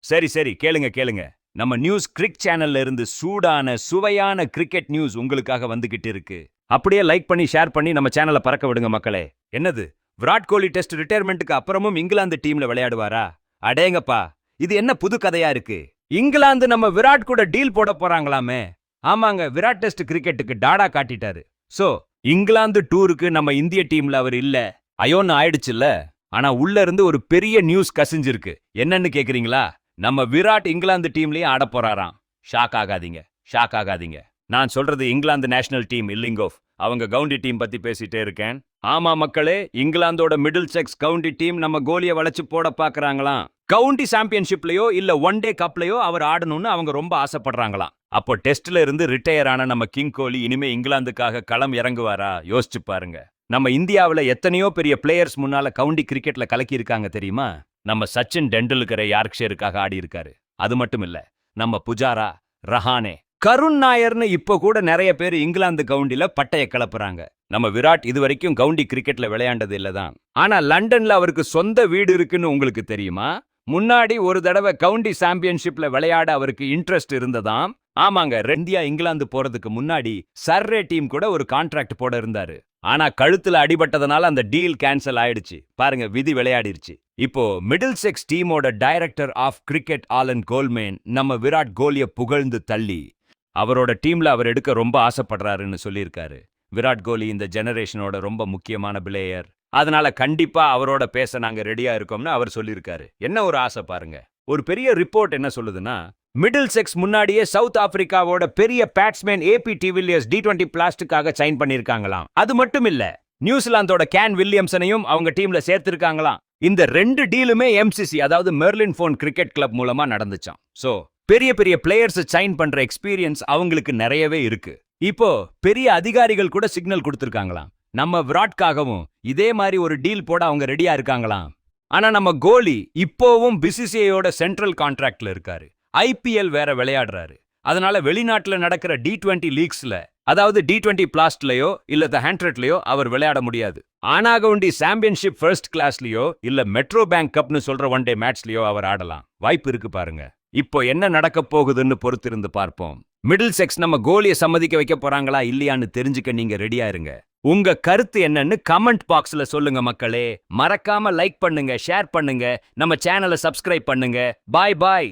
சரி சரி, கேளுங்க கேளுங்க. நம்ம நியூஸ் கிரிக் சேனல்ல இருந்து சூடான சுவையான கிரிக்கெட் நியூஸ் உங்களுக்காக வந்துகிட்டு இருக்கு. அப்படியே லைக் பண்ணி ஷேர் பண்ணி நம்ம சேனலை பறக்க விடுங்க மக்களே. என்னது, விராட் கோலி டெஸ்ட் ரிட்டையர்மெண்ட்டுக்கு அப்புறமும் இங்கிலாந்து டீம்ல விளையாடுவாரா? அடேங்கப்பா, இது என்ன புது கதையா இருக்கு? இங்கிலாந்து நம்ம விராட் கூட டீல் போட போறாங்களாமே. ஆமாங்க, விராட் டெஸ்ட் கிரிக்கெட்டுக்கு டாடா காட்டிட்டாரு. சோ இங்கிலாந்து டூருக்கு நம்ம இந்திய டீம்ல அவர் இல்ல, அயோன்னு ஆயிடுச்சுல்ல. ஆனா உள்ள இருந்து ஒரு பெரிய நியூஸ் கசிஞ்சிருக்கு. என்னன்னு கேக்குறீங்களா? நம்ம விராட் இங்கிலாந்து டீம்லயே ஆட போறாராம். ஷாக் ஆகாதீங்க, ஷாக் ஆகாதீங்க. நான் சொல்றது இங்கிலாந்து நேஷனல் டீம் இல்லிங்கோஃப். அவங்க கவுண்டி டீம் பத்தி பேசிட்டே இருக்கேன். ஆமா மக்களே, இங்கிலாந்தோட மிடில் செக்ஸ் கவுண்டி டீம் நம்ம கோலிய வளைச்சு போட பாக்குறாங்களாம். கவுண்டி சாம்பியன்ஷிப்லயோ இல்ல ஒன் டே கப்லயோ அவர் ஆடணும்னு அவங்க ரொம்ப ஆசைப்படுறாங்களாம். அப்போ டெஸ்ட்ல இருந்து ரிட்டையர் ஆன நம்ம கிங் கோலி இனிமே இங்கிலாந்துக்காக களம் இறங்குவாரா? யோசிச்சு பாருங்க. நம்ம இந்தியாவுல எத்தனையோ பெரிய பிளேயர்ஸ் முன்னால கவுண்டி கிரிக்கெட்ல கலக்கி இருக்காங்க தெரியுமா? நம்ம சச்சின் டெண்டுல்கரை யார்க்ஷயருக்காக ஆடி இருக்காரு. அது மட்டும் இல்ல, நம்ம புஜாரா, ரஹானே, கருண் நாயர்னு இப்போ கூட நிறைய பேர் இங்கிலாந்து கவுண்டில பட்டைய கிளப்புறாங்க. நம்ம விராட் இதுவரைக்கும் கவுண்டி கிரிக்கெட்ல விளையாண்டது இல்லதான். ஆனா லண்டன்ல அவருக்கு சொந்த வீடு இருக்குன்னு உங்களுக்கு தெரியுமா? முன்னாடி ஒரு தடவை கவுண்டி சாம்பியன்ஷிப்ல விளையாட அவருக்கு இன்ட்ரெஸ்ட் இருந்ததாம். ஆமாங்க, இந்தியா இங்கிலாந்து போறதுக்கு முன்னாடி சர்ரே டீம் கூட ஒரு கான்ட்ராக்ட் போட இருந்தாரு. ஆனா கழுத்துல அடிபட்டதனால அந்த டீல் கேன்சல் ஆயிடுச்சு. பாருங்க, விதி விளையாடிருச்சு. இப்போ மிடில் செக்ஸ் டீமோட director of cricket Alan Coleman நம்ம விராட் கோலிய புகழ்ந்து தள்ளி அவரோட டீம்ல அவர் எடுக்க ரொம்ப ஆசைப்படுறாருன்னு சொல்லியிருக்காரு. விராட் கோலி இந்த ஜெனரேஷனோட ரொம்ப முக்கியமான பிளேயர், அதனால கண்டிப்பா அவரோட பேச நாங்க ரெடியா இருக்கோம்னு அவர் சொல்லியிருக்காரு. என்ன ஒரு ஆசை பாருங்க. ஒரு பெரிய ரிப்போர்ட் என்ன சொல்லுதுன்னா, மிடில் செக்ஸ் முன்னாடியே சவுத் ஆப்பிரிக்காவோட பெரிய பேட்ஸ்மேன் ஏபி டிவில்லியர்ஸ் T20 பிளாஸ்டுக்காக சைன் பண்ணிருக்காங்களாம். அது மட்டும் இல்ல, நியூசிலாந்தோட கேன் வில்லியம்சனையும் அவங்க டீம்ல சேர்த்திருக்காங்களாம். இந்த ரெண்டு டீலுமே MCC, அதாவது மெர்லின் ஃபோன் கிரிக்கெட் கிளப் மூலமா நடந்துச்சாம். சோ பெரிய பெரிய பிளேயர்ஸ் சைன் பண்ற எக்ஸ்பீரியன்ஸ் அவங்களுக்கு நிறையவே இருக்கு. இப்போ பெரிய அதிகாரிகள் கூட சிக்னல் கொடுத்திருக்காங்களாம். நம்ம விராட்காகவும் இதே மாதிரி ஒரு டீல் போட அவங்க ரெடியா இருக்காங்களாம். ஆனா நம்ம கோலி இப்போவும் BCCIயோட சென்ட்ரல் கான்ட்ராக்ட்ல இருக்காரு. IPL வேற விளையாடுறாரு. அதனால வெளிநாட்டுல நடக்கிற T20 லீக்ஸ்ல, அதாவது T20 பிளாஸ்ட்லயோ இல்ல தி ஹண்ட்ரட்லயோ அவர் விளையாட முடியாது. ஆனாகவுண்டி சாம்பியன்ஷிப் ஃபர்ஸ்ட் கிளாஸ்லயோ இல்ல மெட்ரோ பேங்க் கப்னு சொல்ற ஒன் டே மேட்ச்லயோ அவர் ஆடலாம். வாய்ப்பு இருக்கு பாருங்க. இப்போ என்ன நடக்க போகுதுன்னு பொறுத்திருந்து பார்ப்போம். மிடில் செக்ஸ் நம்ம கோலியை சம்மதிக்க வைக்க போறாங்களா இல்லையான்னு தெரிஞ்சுக்க நீங்க ரெடியா இருங்க. உங்க கருத்து என்னன்னு கமெண்ட் பாக்ஸ்ல சொல்லுங்க மக்களே. மறக்காம லைக் பண்ணுங்க, ஷேர் பண்ணுங்க, நம்ம சேனலை சப்ஸ்கிரைப் பண்ணுங்க. பாய் பாய்.